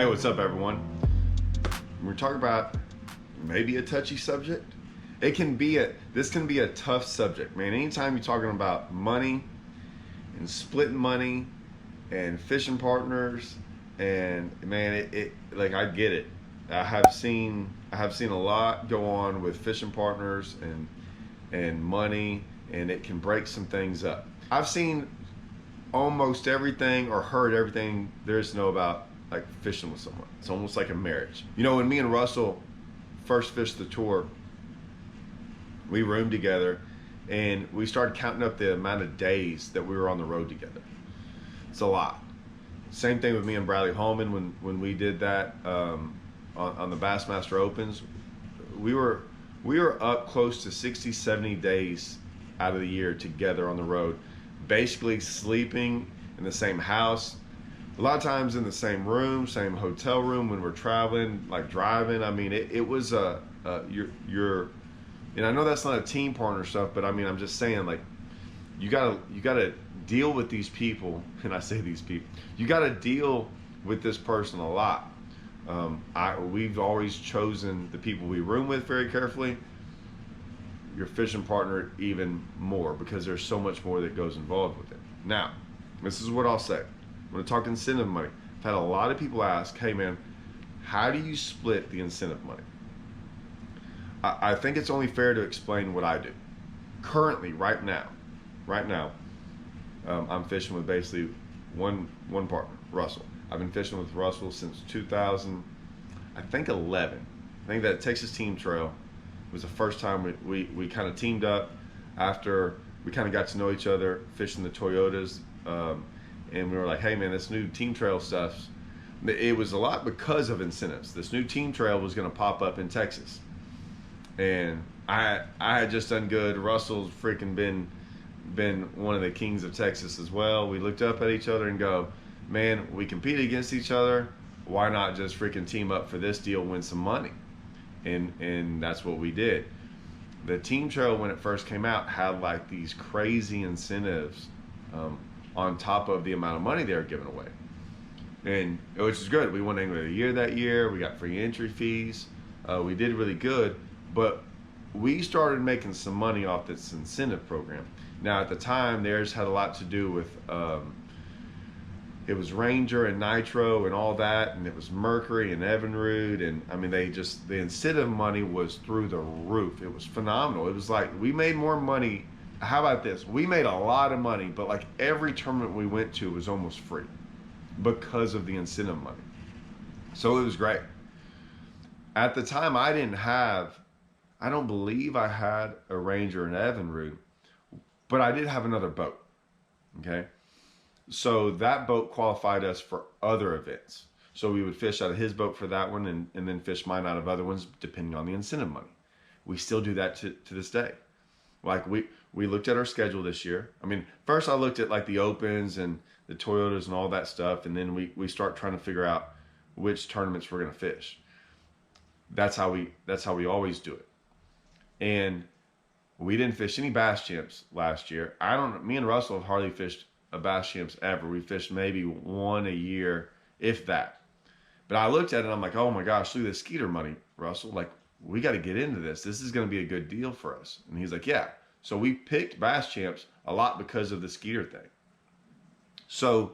Hey, what's up, everyone? We're talking about maybe a touchy subject. This can be a tough subject, man. Anytime you're talking about money and splitting money and fishing partners, and man, it like I get it. I have seen a lot go on with fishing partners and money, and it can break some things up. I've seen almost everything or heard everything there is to know about like fishing with someone. It's almost like a marriage. You know, when me and Russell first fished the tour, we roomed together and we started counting up the amount of days that we were on the road together. It's a lot. Same thing with me and Bradley Hallman when we did that on the Bassmaster Opens. We were up close to 60, 70 days out of the year together on the road, basically sleeping in the same house, a lot of times in the same room, same hotel room when we're traveling, like driving. I mean, it was you're, and I know that's not a team partner stuff, but I mean, I'm just saying, like, you gotta deal with these people, and I say these people, you gotta deal with this person a lot. We've always chosen the people we room with very carefully. Your fishing partner even more, because there's so much more that goes involved with it. Now, this is what I'll say. I'm going to talk incentive money. I've had a lot of people ask, hey man, how do you split the incentive money? I think it's only fair to explain what I do. Currently, right now, I'm fishing with basically one partner, Russell. I've been fishing with Russell since 2011. I think that Texas Team Trail was the first time we kind of teamed up after we kind of got to know each other fishing the Toyotas, and we were like, hey man, this new Team Trail stuff, it was a lot because of incentives. This new Team Trail was going to pop up in Texas, and I had just done good. Russell's freaking been one of the kings of Texas as well. We looked up at each other and go, man, we compete against each other, why not just freaking team up for this deal, win some money? And that's what we did. The Team Trail, when it first came out, had like these crazy incentives on top of the amount of money they were giving away, and which is good. We won Angler of the Year that year. We got free entry fees. We did really good, but we started making some money off this incentive program. Now at the time, theirs had a lot to do with it was Ranger and Nitro and all that, and it was Mercury and Evinrude, and I mean, the incentive money was through the roof. It was phenomenal. It was like we made more money. How about this? We made a lot of money, but like every tournament we went to was almost free because of the incentive money. So it was great. At the time, I don't believe I had a Ranger and Evinrude, but I did have another boat. Okay. So that boat qualified us for other events. So we would fish out of his boat for that one, and then fish mine out of other ones depending on the incentive money. We still do that to this day. Like we looked at our schedule this year. I mean, first I looked at like the Opens and the Toyotas and all that stuff, and then we start trying to figure out which tournaments we're gonna fish. That's how we always do it. And we didn't fish any Bass Champs last year. Me and Russell have hardly fished a Bass Champs ever. We fished maybe one a year, if that. But I looked at it and I'm like, oh my gosh, look at the Skeeter money, Russell. Like, we got to get into this. This is going to be a good deal for us. And he's like, yeah. So we picked Bass Champs a lot because of the Skeeter thing. So,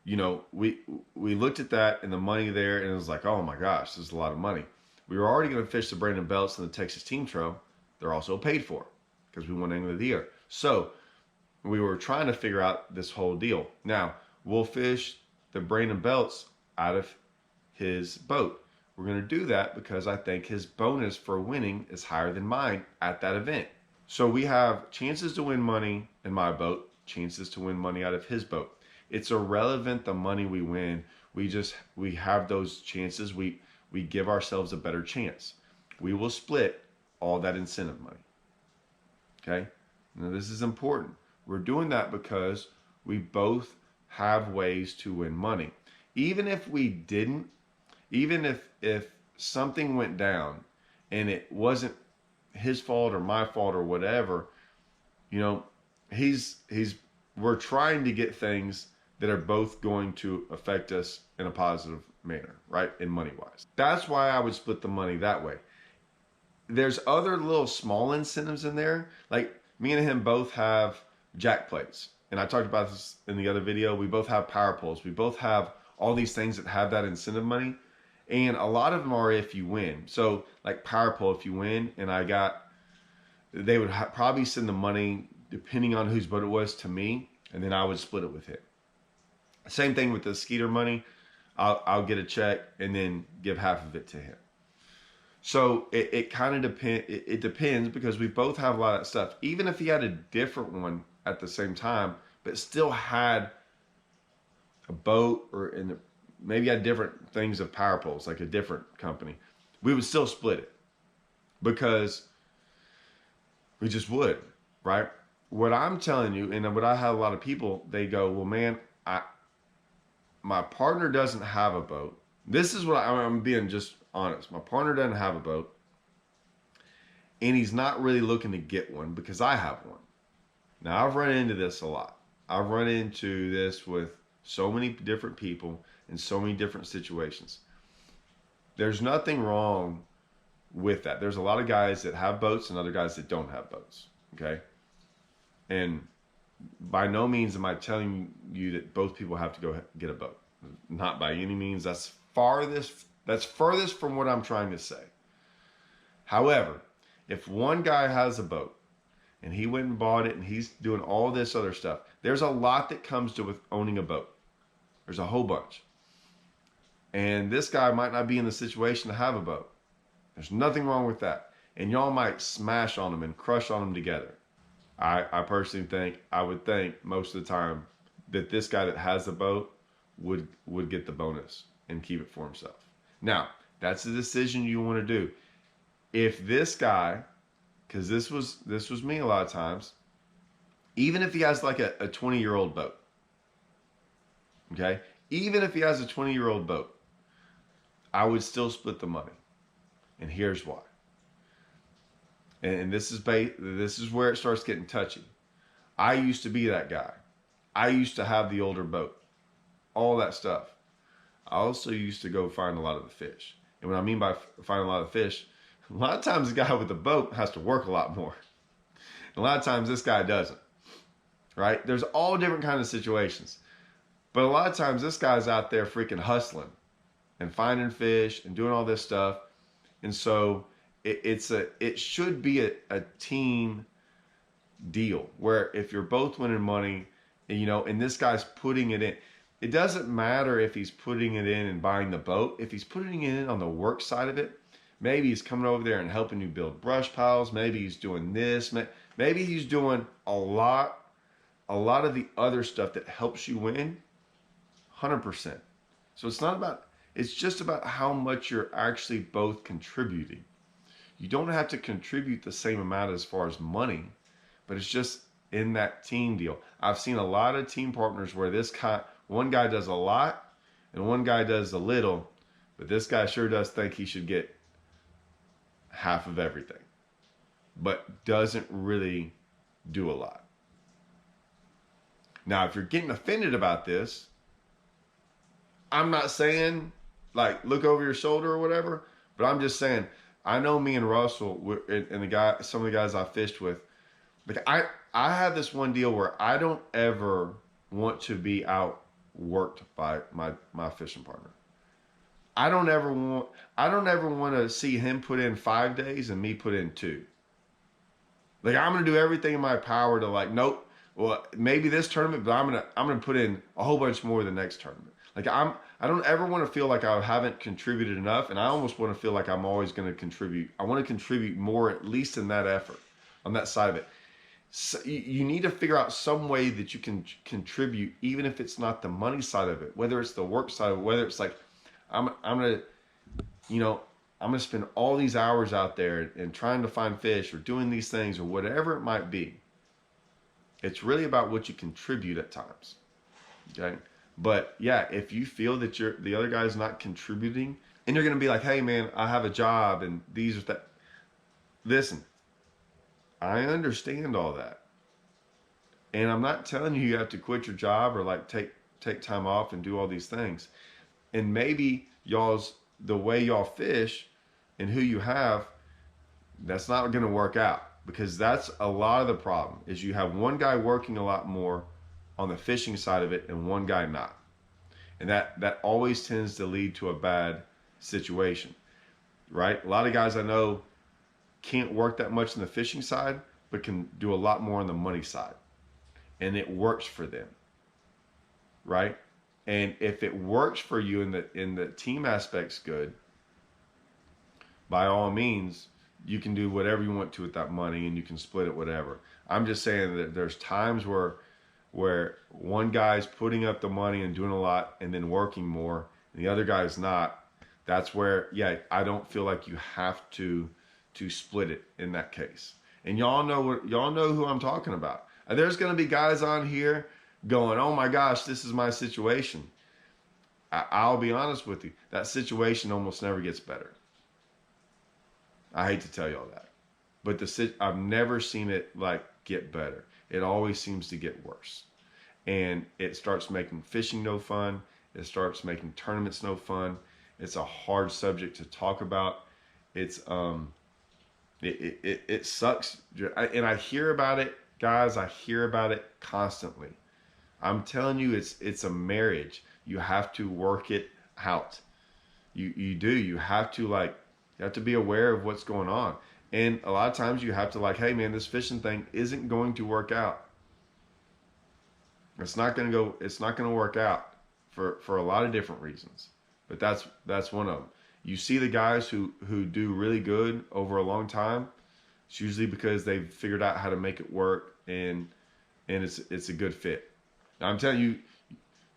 you know, we looked at that and the money there, and it was like, oh my gosh, this is a lot of money. We were already going to fish the Brandon Belts and the Texas Team Trail. They're also paid for because we won Angler of the Year. So we were trying to figure out this whole deal. Now, we'll fish the Brandon Belts out of his boat. We're going to do that because I think his bonus for winning is higher than mine at that event. So we have chances to win money in my boat, chances to win money out of his boat. It's irrelevant the money we win. We have those chances. We give ourselves a better chance. We will split all that incentive money. Okay? Now this is important. We're doing that because we both have ways to win money. Even if we didn't, even if something went down and it wasn't his fault or my fault or whatever, you know, we're trying to get things that are both going to affect us in a positive manner, right? In money wise. That's why I would split the money that way. There's other little small incentives in there. Like me and him both have jack plates. And I talked about this in the other video. We both have power poles. We both have all these things that have that incentive money. And a lot of them are if you win. So like power pole, if you win, and they would probably send the money, depending on whose boat it was, to me, and then I would split it with him. Same thing with the Skeeter money. I'll get a check and then give half of it to him. So it kind of depends. It depends because we both have a lot of that stuff. Even if he had a different one at the same time, but still had a boat maybe had different things of power poles, like a different company, we would still split it because we just would, right? What I'm telling you, and what I have a lot of people, they go, well, man, my partner doesn't have a boat. This is what I'm being just honest. My partner doesn't have a boat, and he's not really looking to get one because I have one. Now, I've run into this a lot. I've run into this with so many different people in so many different situations. There's nothing wrong with that. There's a lot of guys that have boats and other guys that don't have boats, okay? And by no means am I telling you that both people have to go get a boat. Not by any means. That's furthest from what I'm trying to say. However, if one guy has a boat and he went and bought it and he's doing all this other stuff, there's a lot that comes to with owning a boat. There's a whole bunch. And this guy might not be in the situation to have a boat. There's nothing wrong with that. And y'all might smash on them and crush on them together. I personally I would think most of the time that this guy that has a boat would get the bonus and keep it for himself. Now, that's a decision you want to do. If this guy, because this was me a lot of times, even if he has like a 20-year-old boat, okay? Even if he has a 20-year-old boat, I would still split the money. And here's why. And this is where it starts getting touchy. I used to be that guy. I used to have the older boat. All that stuff. I also used to go find a lot of the fish. And what I mean by find a lot of fish, a lot of times the guy with the boat has to work a lot more. And a lot of times this guy doesn't. Right? There's all different kinds of situations. But a lot of times this guy's out there freaking hustling and finding fish and doing all this stuff. And so it should be a team deal where if you're both winning money, and this guy's putting it in, it doesn't matter if he's putting it in and buying the boat. If he's putting it in on the work side of it, maybe he's coming over there and helping you build brush piles. Maybe he's doing this. Maybe he's doing a lot of the other stuff that helps you win. 100%. So it's just about how much you're actually both contributing. You don't have to contribute the same amount as far as money, but it's just in that team deal. I've seen a lot of team partners where one guy does a lot and one guy does a little, but this guy sure does think he should get half of everything, but doesn't really do a lot. Now, if you're getting offended about this, I'm not saying like look over your shoulder or whatever, but I'm just saying, I know me and Russell and some of the guys I fished with, like I have this one deal where I don't ever want to be outworked by my fishing partner. I don't ever want to see him put in 5 days and me put in 2. Like I'm gonna do everything in my power to like, nope. Well, maybe this tournament, but I'm gonna put in a whole bunch more the next tournament. Like I don't ever want to feel like I haven't contributed enough, and I almost want to feel like I'm always going to contribute. I want to contribute more, at least in that effort, on that side of it. So you need to figure out some way that you can contribute, even if it's not the money side of it, whether it's the work side of it, whether it's like I'm gonna spend all these hours out there and trying to find fish or doing these things or whatever it might be. It's really about what you contribute at times. Okay. But yeah, if you feel that the other guy's not contributing and you're going to be like, hey man, I have a job and these are that. Listen, I understand all that. And I'm not telling you have to quit your job or like take time off and do all these things. And maybe the way y'all fish and who you have, that's not going to work out, because that's a lot of the problem is you have one guy working a lot more on the fishing side of it and one guy not. And that always tends to lead to a bad situation, right? A lot of guys I know can't work that much in the fishing side, but can do a lot more on the money side. And it works for them, right? And if it works for you in the team aspect's good, by all means, you can do whatever you want to with that money and you can split it whatever. I'm just saying that there's times where one guy's putting up the money and doing a lot and then working more and the other guy's not. That's where, yeah, I don't feel like you have to split it in that case. And y'all know who I'm talking about. There's going to be guys on here going, oh my gosh, this is my situation. I'll be honest with you. That situation almost never gets better. I hate to tell y'all that. But I've never seen it like get better. It always seems to get worse. And it starts making fishing no fun. It starts making tournaments no fun. It's a hard subject to talk about. It's it sucks. And I hear about it, guys. I hear about it constantly. I'm telling you, it's a marriage. You have to work it out. You do. You have to be aware of what's going on. And a lot of times you have to hey man, this fishing thing isn't going to work out. It's not going to work out for a lot of different reasons. But that's one of them. You see the guys who do really good over a long time, it's usually because they've figured out how to make it work and it's a good fit. Now, I'm telling you,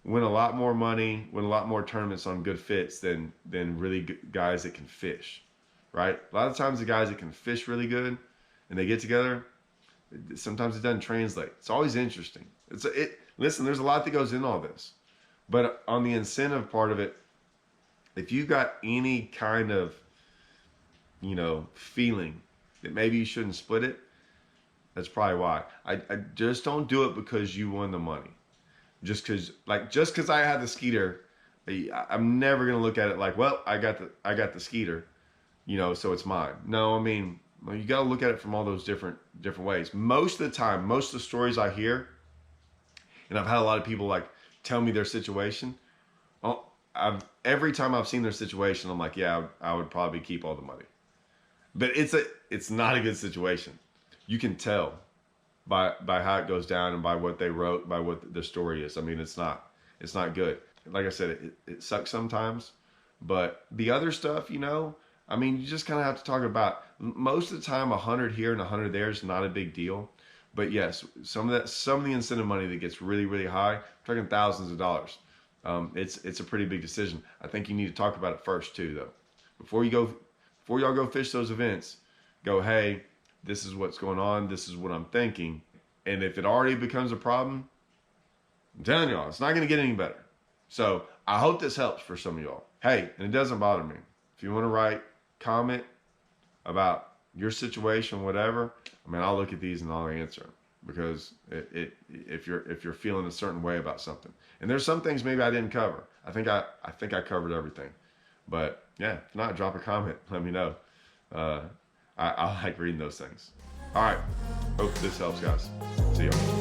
win a lot more money, win a lot more tournaments on good fits than really good guys that can fish, right? A lot of times the guys that can fish really good and they get together, sometimes it doesn't translate. It's always interesting. Listen, there's a lot that goes in all this. But on the incentive part of it, if you got any kind of, feeling that maybe you shouldn't split it, that's probably why. I just don't do it because you won the money. Just because I had the Skeeter, I'm never gonna look at it like, well, I got the Skeeter, so it's mine. No, I mean, you got to look at it from all those different ways. Most of the time, most of the stories I hear, and I've had a lot of people tell me their situation. Every time I've seen their situation, I'm like, yeah, I would probably keep all the money. But it's not a good situation. You can tell by how it goes down and by what they wrote, by what the story is. I mean, it's not good. Like I said, it sucks sometimes, but the other stuff, I mean, you just kind of have to talk about. Most of the time, 100 here and 100 there is not a big deal. But yes, some of the incentive money that gets really, really high, I'm talking thousands of dollars. It's a pretty big decision. I think you need to talk about it first too, though. Before y'all go fish those events, go, hey, this is what's going on. This is what I'm thinking. And if it already becomes a problem, I'm telling y'all, it's not going to get any better. So I hope this helps for some of y'all. Hey, and it doesn't bother me. If you want to write, comment about your situation, whatever, I mean, I'll look at these and I'll answer them, because if you're feeling a certain way about something, and there's some things maybe I didn't cover. I think I covered everything, but yeah, if not, drop a comment, let me know. I like reading those things. All right, hope this helps, guys. See you.